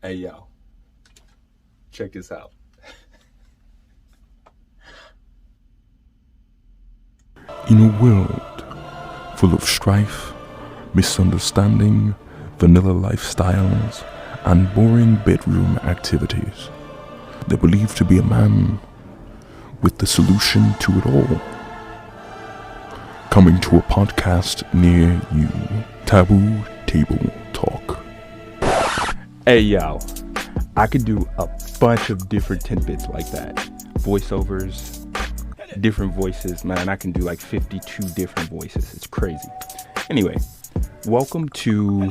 Hey, yo, check this out. In a world full of strife, misunderstanding, vanilla lifestyles, and boring bedroom activities, there believed to be a man with the solution to it all. Coming to a podcast near you, Taboo Table Talk. Hey, yo, I could do a bunch of different tidbits like that. Voiceovers, different voices, man. I can do like 52 different voices. It's crazy. Anyway, welcome to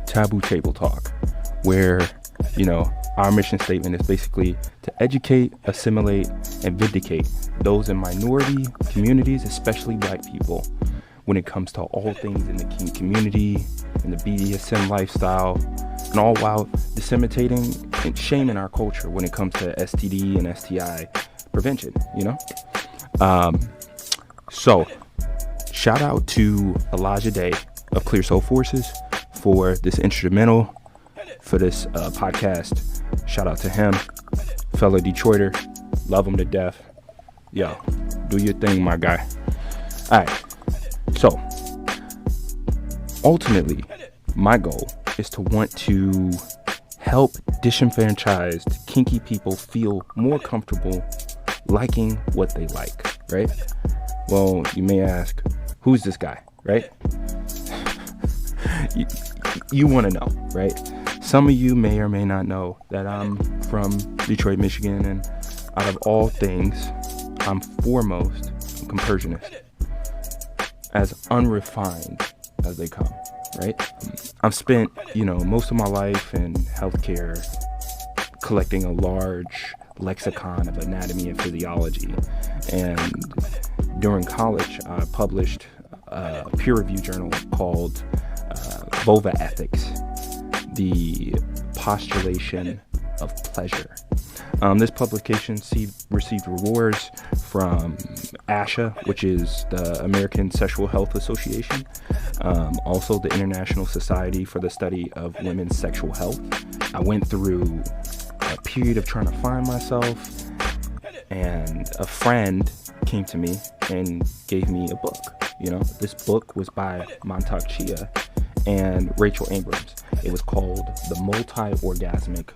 Taboo Table Talk, where, our mission statement is basically to educate, assimilate, and vindicate those in minority communities, especially black people, when it comes to all things in the kink community, in the BDSM lifestyle, and all while disseminating and shaming our culture when it comes to STD and STI prevention, So, shout out to Elijah Day of Clear Soul Forces for this instrumental for this podcast. Shout out to him, fellow Detroiter, love him to death. Yo, do your thing, my guy. All right, so ultimately, my goal is to want to help disenfranchised kinky people feel more comfortable liking what they like, right? Well, you may ask, who's this guy, right? you want to know, right? Some of you may or may not know that I'm from Detroit, Michigan, and out of all things, I'm foremost a compersionist, as unrefined as they come, right? I've spent, most of my life in healthcare collecting a large lexicon of anatomy and physiology. And during college, I published a peer-reviewed journal called Vulva Ethics, the Postulation of Pleasure. This publication received rewards from ASHA, which is the American Sexual Health Association, also the International Society for the Study of Women's Sexual Health. I went through a period of trying to find myself, and a friend came to me and gave me a book. This book was by Montauk Chia and Rachel Abrams. It was called The Multi-Orgasmic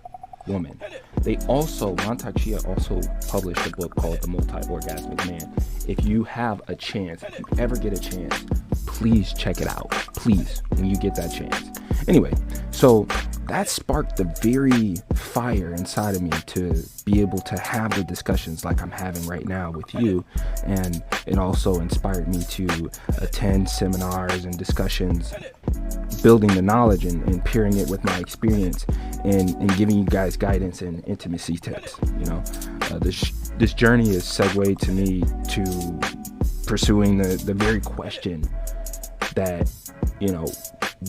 Woman. Montauk Chia also published a book called The Multi-Orgasmic Man. If you have a chance, if you ever get a chance, please check it out. Please, when you get that chance. Anyway, so that sparked the very fire inside of me to be able to have the discussions like I'm having right now with you. And it also inspired me to attend seminars and discussions, building the knowledge and pairing it with my experience and giving you guys guidance and intimacy tips. This journey is segued to me to pursuing the very question that,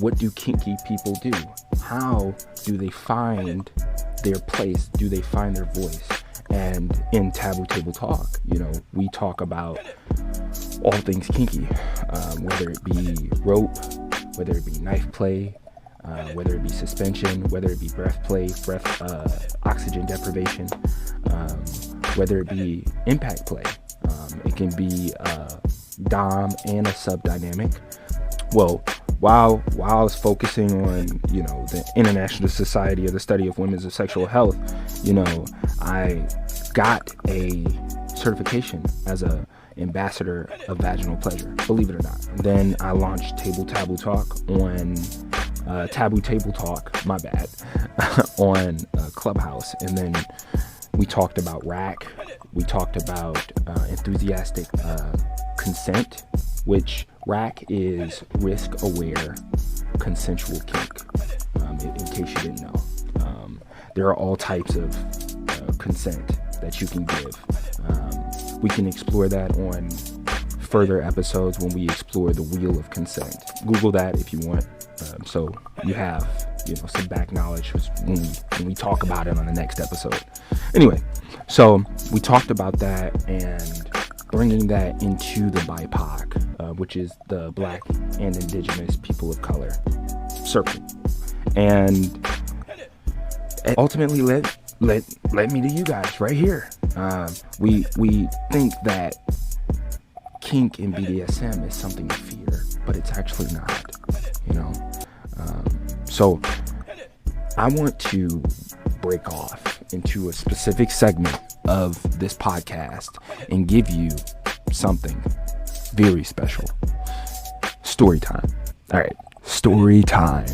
what do kinky people do? How do they find their place? Do they find their voice? And in Taboo Table Talk, we talk about all things kinky, whether it be rope, whether it be knife play, whether it be suspension, whether it be breath play, oxygen deprivation, whether it be impact play. It can be a dom and a sub dynamic. Well, while I was focusing on, the International Society of the Study of Women's Sexual Health, I got a certification as a ambassador of vaginal pleasure, believe it or not. Then I launched Taboo Talk on Taboo Table Talk, my bad, on Clubhouse. And then we talked about RAC. We talked about enthusiastic consent, which RAC is risk-aware consensual kink, in case you didn't know. There are all types of consent that you can give. We can explore that on further episodes when we explore the wheel of consent. Google that if you want, so you have some back knowledge when we talk about it on the next episode. Anyway, so we talked about that and bringing that into the BIPOC, which is the Black and Indigenous People of Color circle. And And ultimately let me to you guys right here. We think that kink and BDSM is something to fear, but it's actually not, you know. So I want to break off into a specific segment of this podcast and give you something very special. Story time. All right, story time.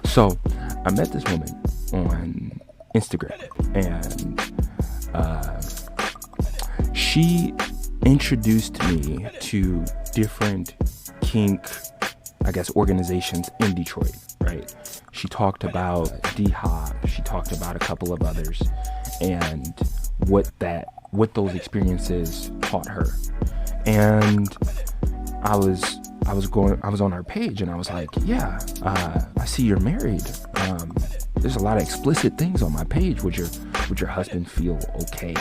So I met this woman on Instagram, and she introduced me to different kink, I guess, organizations in Detroit, right? She talked about D-Hop, she talked about a couple of others, and what those experiences taught her. And I was on her page, and I was like, yeah, I see you're married. There's a lot of explicit things on my page. Would your husband feel okay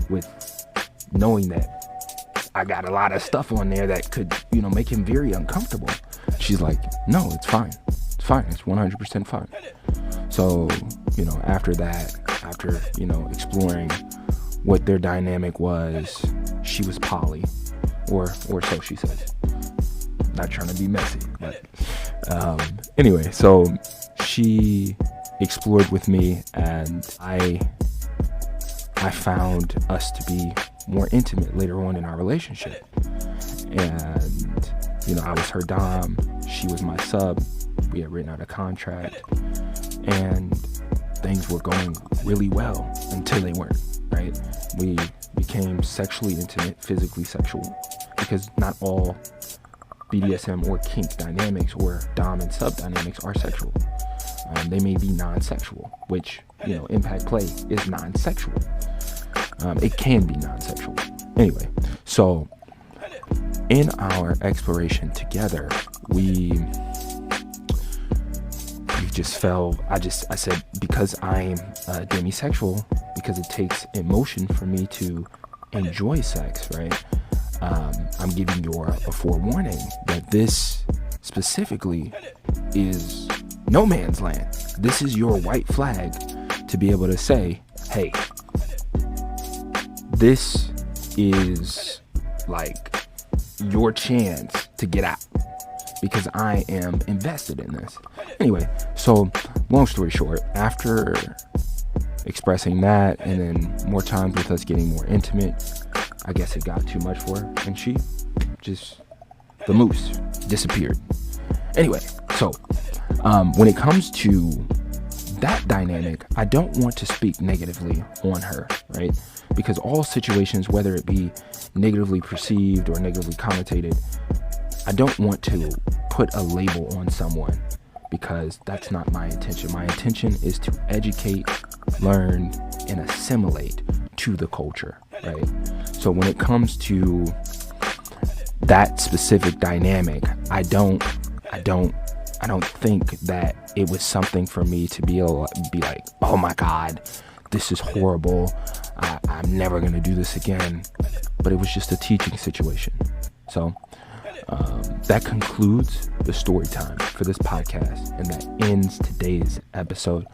with knowing that I got a lot of stuff on there that could, make him very uncomfortable? She's like, no, it's fine. It's fine. It's 100% fine. So, after exploring what their dynamic was, she was poly, or so she says. Not trying to be messy, but anyway, so she explored with me, and I found us to be more intimate later on in our relationship. And I was her dom, she was my sub. We had written out a contract, and things were going really well until they weren't, right? We became sexually intimate, physically sexual, because not all BDSM or kink dynamics or dom and sub dynamics are sexual. They may be non-sexual, which, impact play is non-sexual. It can be non-sexual. Anyway, so in our exploration together, we just fell. I said, because I'm demisexual, because it takes emotion for me to enjoy sex, right? I'm giving you a forewarning that this specifically is no man's land. This is your white flag to be able to say, hey, this is like your chance to get out, because I am invested in this. Anyway, so long story short, after expressing that, and then more times with us getting more intimate, I guess it got too much for her, and she just, the moose, disappeared. Anyway, so when it comes to that dynamic, I don't want to speak negatively on her, right? Because all situations, whether it be negatively perceived or negatively connotated, I don't want to put a label on someone, because that's not my intention. My intention is to educate, learn, and assimilate to the culture, right? So when it comes to that specific dynamic, I don't think that it was something for me to be like, oh my God, this is horrible. I'm never going to do this again. But it was just a teaching situation. So that concludes the story time for this podcast, and that ends today's episode.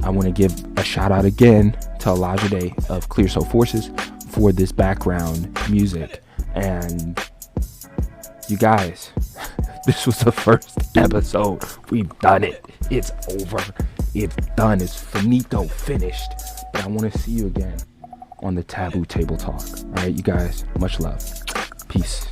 I want to give a shout out again to Elijah Day of Clear Soul Forces for this background music. And you guys, this was the first episode. We've done it. It's over. It's done. It's finito, finished. But I want to see you again on the Taboo Table Talk. All right, you guys, much love. Peace.